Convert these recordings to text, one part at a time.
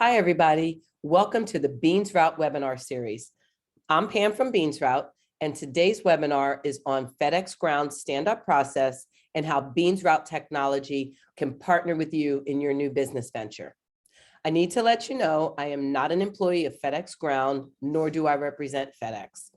Hi, everybody. Welcome to the Beans Route webinar series. I'm Pam from Beans Route, and today's webinar is on FedEx Ground stand-up process and how Beans Route technology can partner with you in your new business venture. I need to let you know I am not an employee of FedEx Ground, nor do I represent FedEx.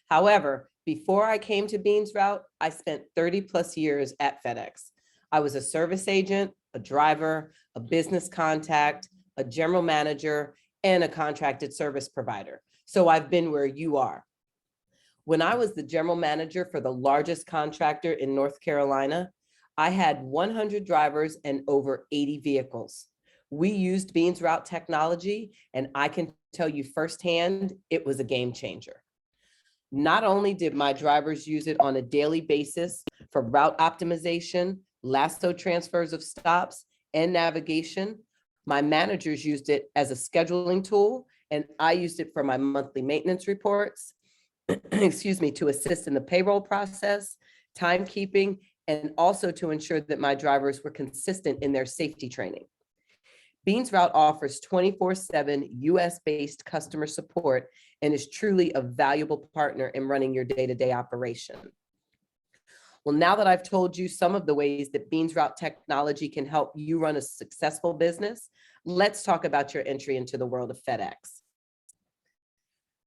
However, before I came to Beans Route, I spent 30 plus years at FedEx. I was a service agent, a driver, a business contact, a general manager, and a contracted service provider. So I've been where you are. When I was the general manager for the largest contractor in North Carolina, I had 100 drivers and over 80 vehicles. We used Beans Route technology, and I can tell you firsthand, it was a game changer. Not only did my drivers use it on a daily basis for route optimization, lasso transfers of stops, and navigation, my managers used it as a scheduling tool, and I used it for my monthly maintenance reports, to assist in the payroll process, timekeeping, and also to ensure that my drivers were consistent in their safety training. Beans Route offers 24/7 US-based customer support and is truly a valuable partner in running your day-to-day operation. Well, now that I've told you some of the ways that Beans Route technology can help you run a successful business, let's talk about your entry into the world of FedEx.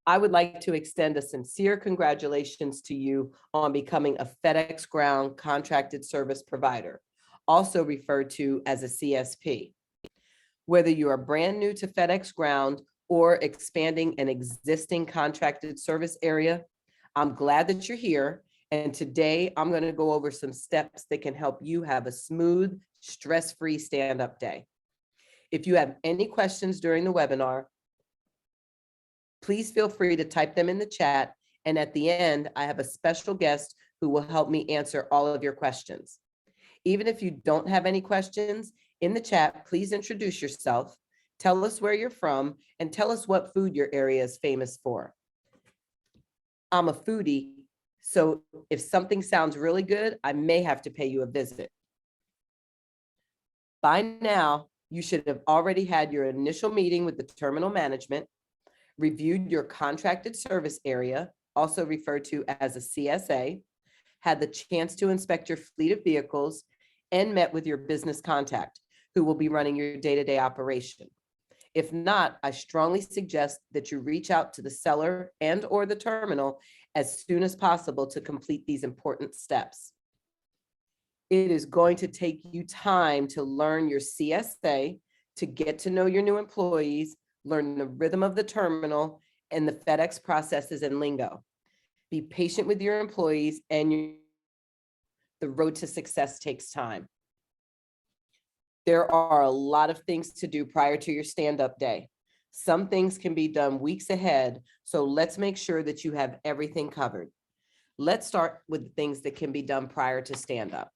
I would like to extend a sincere congratulations to you on becoming a FedEx Ground contracted service provider, also referred to as a CSP. Whether you are brand new to FedEx Ground or expanding an existing contracted service area, I'm glad that you're here. And today I'm going to go over some steps that can help you have a smooth, stress-free stand-up day. If you have any questions during the webinar, please feel free to type them in the chat. And at the end, I have a special guest who will help me answer all of your questions. Even if you don't have any questions, in the chat, please introduce yourself, tell us where you're from, and tell us what food your area is famous for. I'm a foodie, so if something sounds really good, I may have to pay you a visit. By now, you should have already had your initial meeting with the terminal management, reviewed your contracted service area, also referred to as a CSA, had the chance to inspect your fleet of vehicles, and met with your business contact, who will be running your day-to-day operation. If not, I strongly suggest that you reach out to the seller and or the terminal as soon as possible to complete these important steps. It is going to take you time to learn your CSA, to get to know your new employees, learn the rhythm of the terminal and the FedEx processes and lingo. Be patient with your employees, and the road to success takes time. There are a lot of things to do prior to your stand-up day. Some things can be done weeks ahead, so let's make sure that you have everything covered. Let's start with the things that can be done prior to stand-up.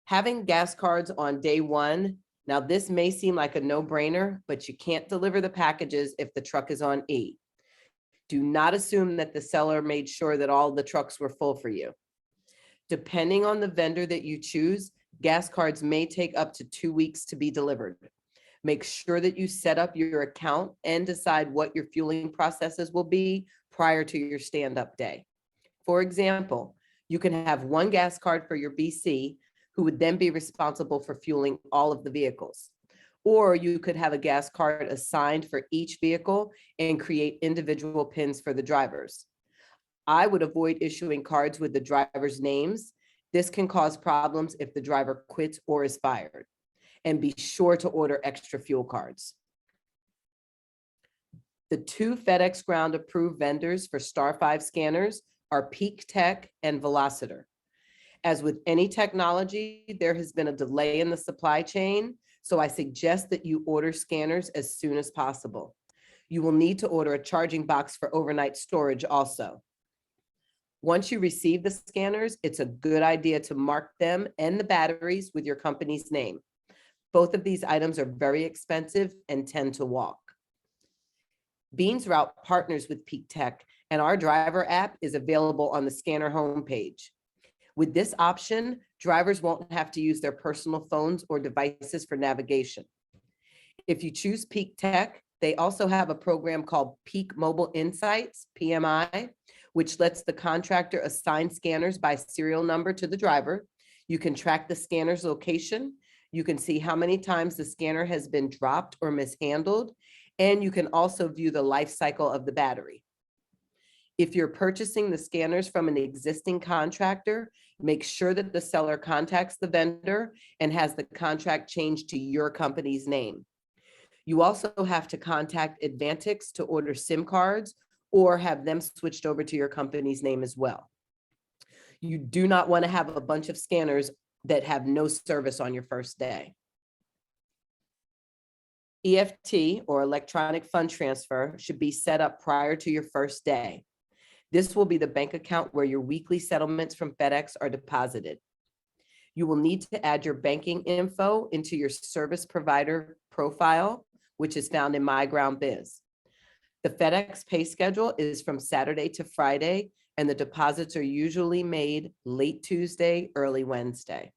Having gas cards on day one. Now, this may seem like a no-brainer, but you can't deliver the packages if the truck is on E. Do not assume that the seller made sure that all the trucks were full for you. Depending on the vendor that you choose, gas cards may take up to 2 weeks to be delivered. Make sure that you set up your account and decide what your fueling processes will be prior to your stand-up day. For example, you can have one gas card for your BC, who would then be responsible for fueling all of the vehicles. Or you could have a gas card assigned for each vehicle and create individual PINs for the drivers. I would avoid issuing cards with the driver's names. This can cause problems if the driver quits or is fired. And be sure to order extra fuel cards. The 2 FedEx Ground approved vendors for Star 5 scanners are Peak Tech and Velociter. As with any technology, there has been a delay in the supply chain, so I suggest that you order scanners as soon as possible. You will need to order a charging box for overnight storage also. Once you receive the scanners, it's a good idea to mark them and the batteries with your company's name. Both of these items are very expensive and tend to walk. Beans Route partners with Peak Tech, and our driver app is available on the scanner homepage. With this option, drivers won't have to use their personal phones or devices for navigation. If you choose Peak Tech, they also have a program called Peak Mobile Insights, PMI, which lets the contractor assign scanners by serial number to the driver. You can track the scanner's location. You can see how many times the scanner has been dropped or mishandled, and you can also view the life cycle of the battery. If you're purchasing the scanners from an existing contractor, make sure that the seller contacts the vendor and has the contract changed to your company's name. You also have to contact Advantix to order SIM cards or have them switched over to your company's name as well. You do not want to have a bunch of scanners that have no service on your first day. EFT, or electronic fund transfer, should be set up prior to your first day. This will be the bank account where your weekly settlements from FedEx are deposited. You will need to add your banking info into your service provider profile, which is found in My Ground Biz. The FedEx pay schedule is from Saturday to Friday, and the deposits are usually made late Tuesday, early Wednesday.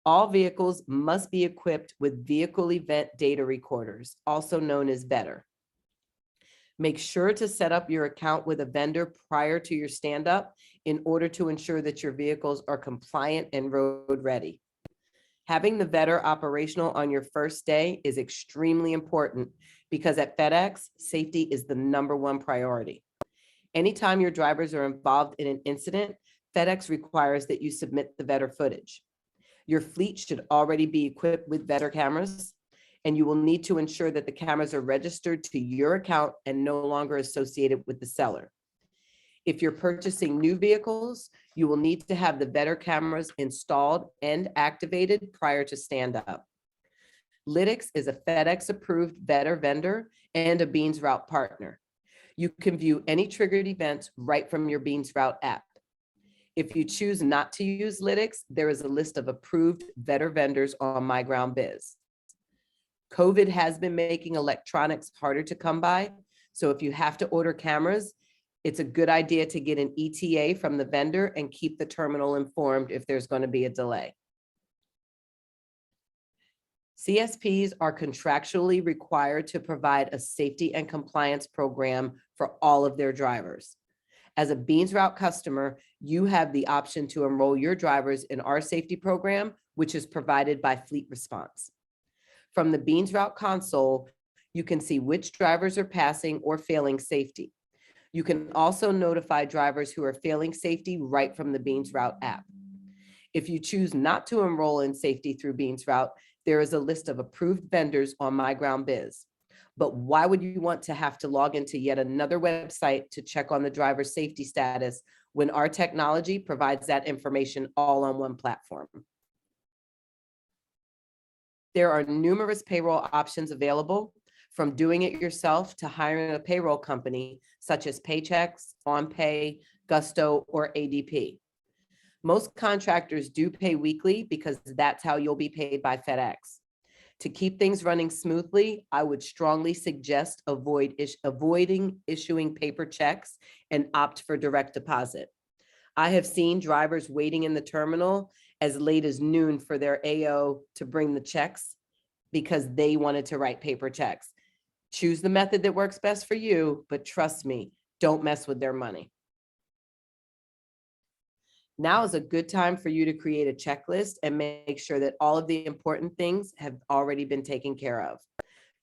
All vehicles must be equipped with vehicle event data recorders, also known as VEDR. Make sure to set up your account with a vendor prior to your stand-up in order to ensure that your vehicles are compliant and road ready. Having the VEDR operational on your first day is extremely important because at FedEx, safety is the #1 priority. Anytime your drivers are involved in an incident, FedEx requires that you submit the VEDR footage. Your fleet should already be equipped with VEDR cameras, and you will need to ensure that the cameras are registered to your account and no longer associated with the seller. If you're purchasing new vehicles, you will need to have the VEDR cameras installed and activated prior to stand-up. Lytx is a FedEx-approved VEDR vendor and a Beans Route partner. You can view any triggered events right from your Beans Route app. If you choose not to use Lytx, there is a list of approved VEDR vendors on My Ground Biz. COVID has been making electronics harder to come by, so if you have to order cameras, it's a good idea to get an ETA from the vendor and keep the terminal informed if there's going to be a delay. CSPs are contractually required to provide a safety and compliance program for all of their drivers. As a Beans Route customer, you have the option to enroll your drivers in our safety program, which is provided by Fleet Response. From the Beans Route console, you can see which drivers are passing or failing safety. You can also notify drivers who are failing safety right from the Beans Route app. If you choose not to enroll in safety through Beans Route, there is a list of approved vendors on My Ground Biz. But why would you want to have to log into yet another website to check on the driver's safety status when our technology provides that information all on one platform? There are numerous payroll options available, from doing it yourself to hiring a payroll company such as Paychex, OnPay, Gusto, or ADP. Most contractors do pay weekly because that's how you'll be paid by FedEx. To keep things running smoothly, I would strongly suggest avoiding issuing paper checks and opt for direct deposit. I have seen drivers waiting in the terminal as late as noon for their AO to bring the checks because they wanted to write paper checks. Choose the method that works best for you, but trust me, don't mess with their money. Now is a good time for you to create a checklist and make sure that all of the important things have already been taken care of.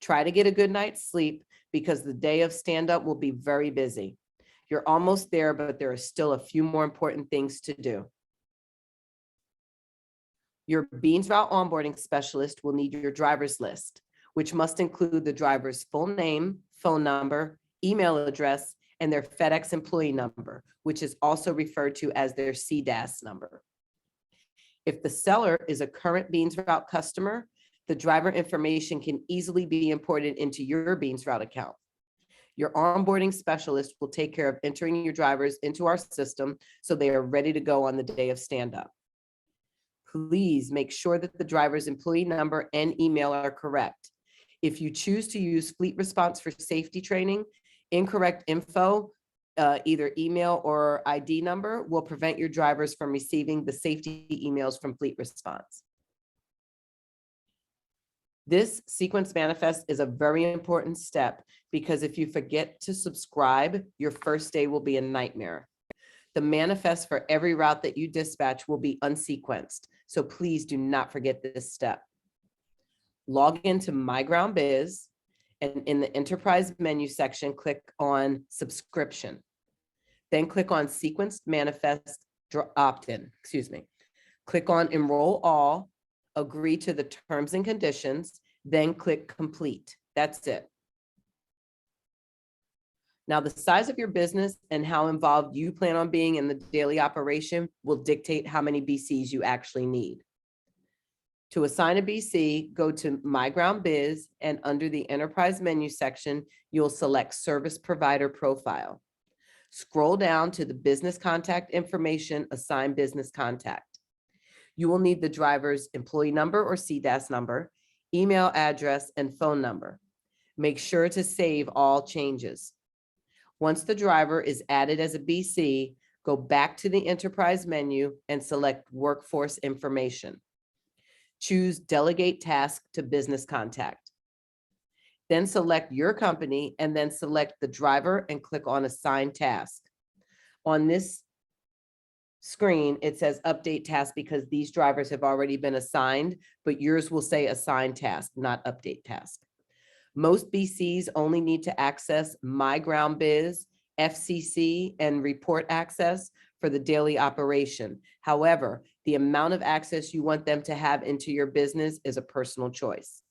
Try to get a good night's sleep because the day of stand-up will be very busy. You're almost there, but there are still a few more important things to do. Your Beans Route onboarding specialist will need your driver's list, which must include the driver's full name, phone number, email address, and their FedEx employee number, which is also referred to as their CDAS number. If the seller is a current Beans Route customer, the driver information can easily be imported into your Beans Route account. Your onboarding specialist will take care of entering your drivers into our system so they are ready to go on the day of stand-up. Please make sure that the driver's employee number and email are correct. If you choose to use Fleet Response for safety training, incorrect info, either email or ID number, will prevent your drivers from receiving the safety emails from Fleet Response. This sequence manifest is a very important step because if you forget to subscribe, your first day will be a nightmare. The manifest for every route that you dispatch will be unsequenced, so please do not forget this step. Log into My Ground Biz, and in the enterprise menu section, click on subscription. Then click on sequenced manifest opt-in, Click on enroll all, agree to the terms and conditions, then click complete. That's it. Now, the size of your business and how involved you plan on being in the daily operation will dictate how many BCs you actually need. To assign a BC, go to My Ground Biz, and under the enterprise menu section, you'll select service provider profile. Scroll down to the business contact information, assign business contact. You will need the driver's employee number or CDAS number, email address, and phone number. Make sure to save all changes. Once the driver is added as a BC, go back to the enterprise menu and select workforce information. Choose delegate task to business contact. Then select your company and then select the driver and click on assign task. On this screen, it says update task because these drivers have already been assigned, but yours will say assign task, not update task. Most BCs only need to access My Ground Biz, FCC, and report access for the daily operation. However, the amount of access you want them to have into your business is a personal choice.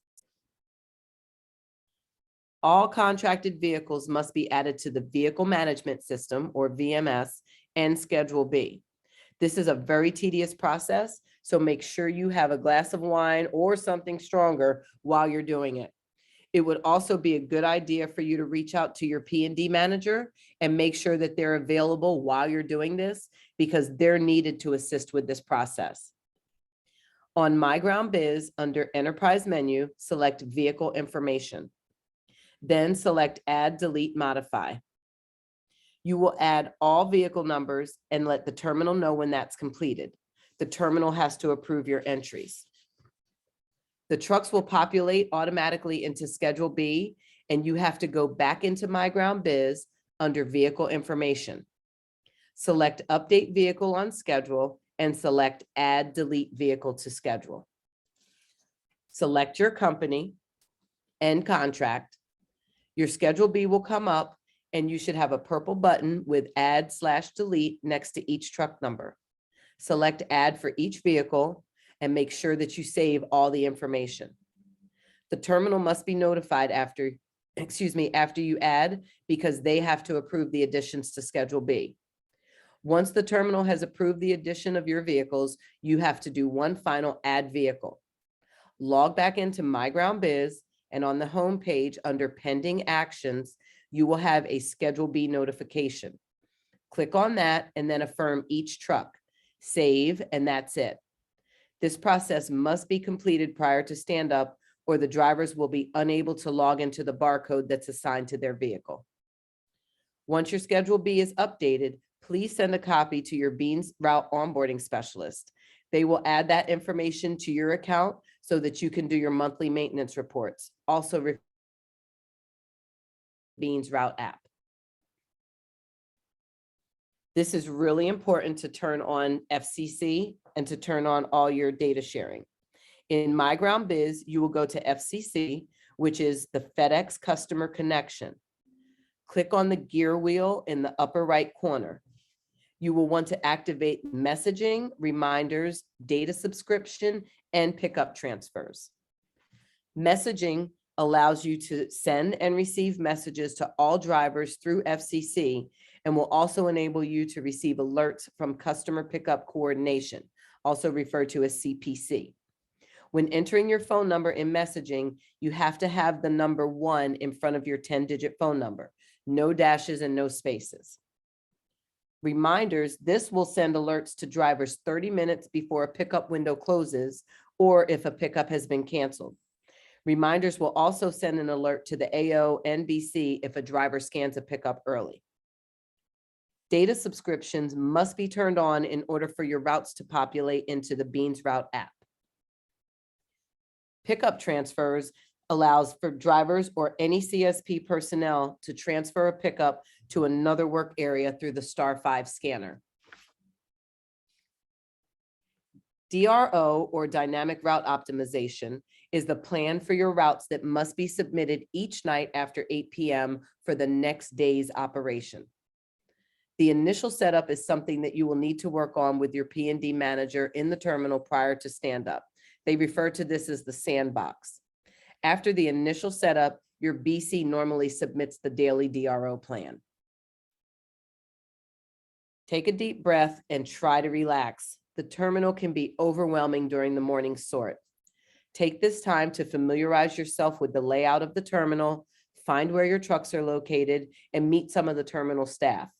All contracted vehicles must be added to the Vehicle Management System, or VMS, and Schedule B. This is a very tedious process, so make sure you have a glass of wine or something stronger while you're doing it. It would also be a good idea for you to reach out to your P&D manager and make sure that they're available while you're doing this, because they're needed to assist with this process. On My Ground Biz, under Enterprise menu, select Vehicle Information. Then select Add, Delete, Modify. You will add all vehicle numbers and let the terminal know when that's completed. The terminal has to approve your entries. The trucks will populate automatically into Schedule B, and you have to go back into My Ground Biz under Vehicle Information. Select Update Vehicle on Schedule and select Add, Delete Vehicle to Schedule. Select your company and contract. Your Schedule B will come up and you should have a purple button with Add/Delete next to each truck number. Select Add for each vehicle and make sure that you save all the information. The terminal must be notified after you add, because they have to approve the additions to Schedule B. Once the terminal has approved the addition of your vehicles, you have to do one final add vehicle. Log back into My Ground Biz, and on the home page under Pending Actions, you will have a Schedule B notification. Click on that and then affirm each truck. Save, and that's it. This process must be completed prior to stand up, or the drivers will be unable to log into the barcode that's assigned to their vehicle. Once your Schedule B is updated, please send a copy to your Beans Route onboarding specialist. They will add that information to your account so that you can do your monthly maintenance reports. Also, Beans Route app. This is really important to turn on FCC and to turn on all your data sharing. In My Ground Biz, you will go to FCC, which is the FedEx Customer Connection. Click on the gear wheel in the upper right corner. You will want to activate messaging, reminders, data subscription, and pickup transfers. Messaging allows you to send and receive messages to all drivers through FCC, and will also enable you to receive alerts from Customer Pickup Coordination, also referred to as CPC. When entering your phone number in messaging, you have to have the number 1 in front of your 10-digit phone number, no dashes and no spaces. Reminders, this will send alerts to drivers 30 minutes before a pickup window closes, or if a pickup has been canceled. Reminders will also send an alert to the AO and BC if a driver scans a pickup early. Data subscriptions must be turned on in order for your routes to populate into the Beans Route app. Pickup transfers allows for drivers or any CSP personnel to transfer a pickup to another work area through the *5 scanner. DRO, or Dynamic Route Optimization, is the plan for your routes that must be submitted each night after 8 p.m. for the next day's operation. The initial setup is something that you will need to work on with your P&D manager in the terminal prior to stand-up. They refer to this as the sandbox. After the initial setup, your BC normally submits the daily DRO plan. Take a deep breath and try to relax. The terminal can be overwhelming during the morning sort. Take this time to familiarize yourself with the layout of the terminal, find where your trucks are located, and meet some of the terminal staff.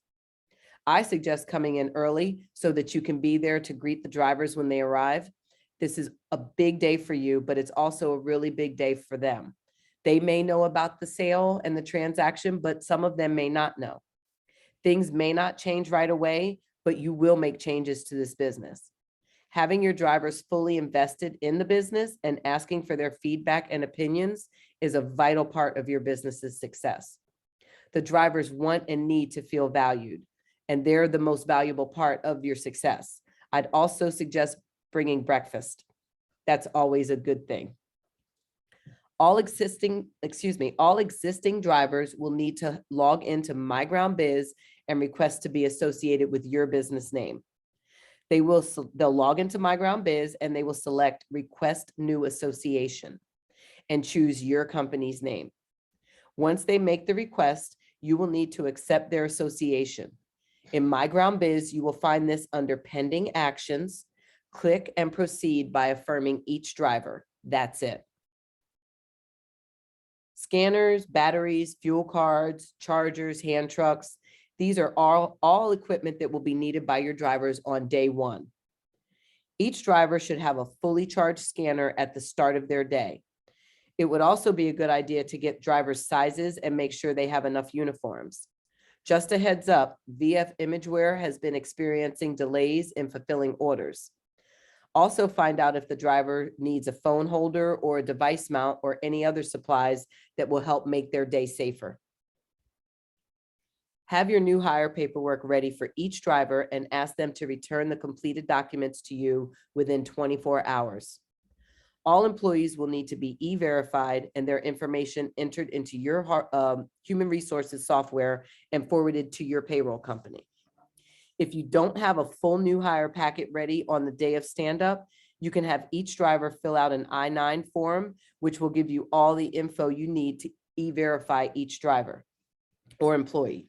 I suggest coming in early so that you can be there to greet the drivers when they arrive. This is a big day for you, but it's also a really big day for them. They may know about the sale and the transaction, but some of them may not know. Things may not change right away, but you will make changes to this business. Having your drivers fully invested in the business and asking for their feedback and opinions is a vital part of your business's success. The drivers want and need to feel valued, and they're the most valuable part of your success. I'd also suggest bringing breakfast. That's always a good thing. All existing drivers will need to log into MyGroundBiz and request to be associated with your business name. They'll log into MyGroundBiz and they will select Request New Association and choose your company's name. Once they make the request, you will need to accept their association. In MyGroundBiz, you will find this under Pending Actions. Click and proceed by affirming each driver. That's it. Scanners, batteries, fuel cards, chargers, hand trucks. These are all equipment that will be needed by your drivers on day one. Each driver should have a fully charged scanner at the start of their day. It would also be a good idea to get drivers' sizes and make sure they have enough uniforms. Just a heads up, VF Imageware has been experiencing delays in fulfilling orders. Also find out if the driver needs a phone holder or a device mount or any other supplies that will help make their day safer. Have your new hire paperwork ready for each driver and ask them to return the completed documents to you within 24 hours. All employees will need to be e-verified and their information entered into your human resources software and forwarded to your payroll company. If you don't have a full new hire packet ready on the day of stand-up, you can have each driver fill out an I-9 form, which will give you all the info you need to e-verify each driver or employee.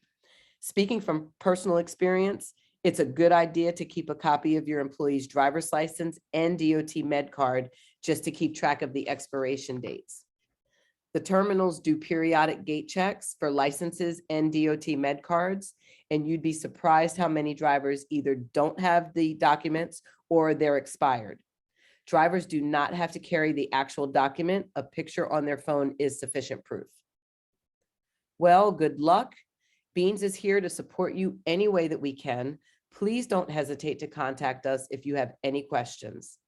Speaking from personal experience, it's a good idea to keep a copy of your employee's driver's license and DOT med card just to keep track of the expiration dates. The terminals do periodic gate checks for licenses and DOT med cards, and you'd be surprised how many drivers either don't have the documents or they're expired. Drivers do not have to carry the actual document. A picture on their phone is sufficient proof. Well, good luck. Beans is here to support you any way that we can. Please don't hesitate to contact us if you have any questions.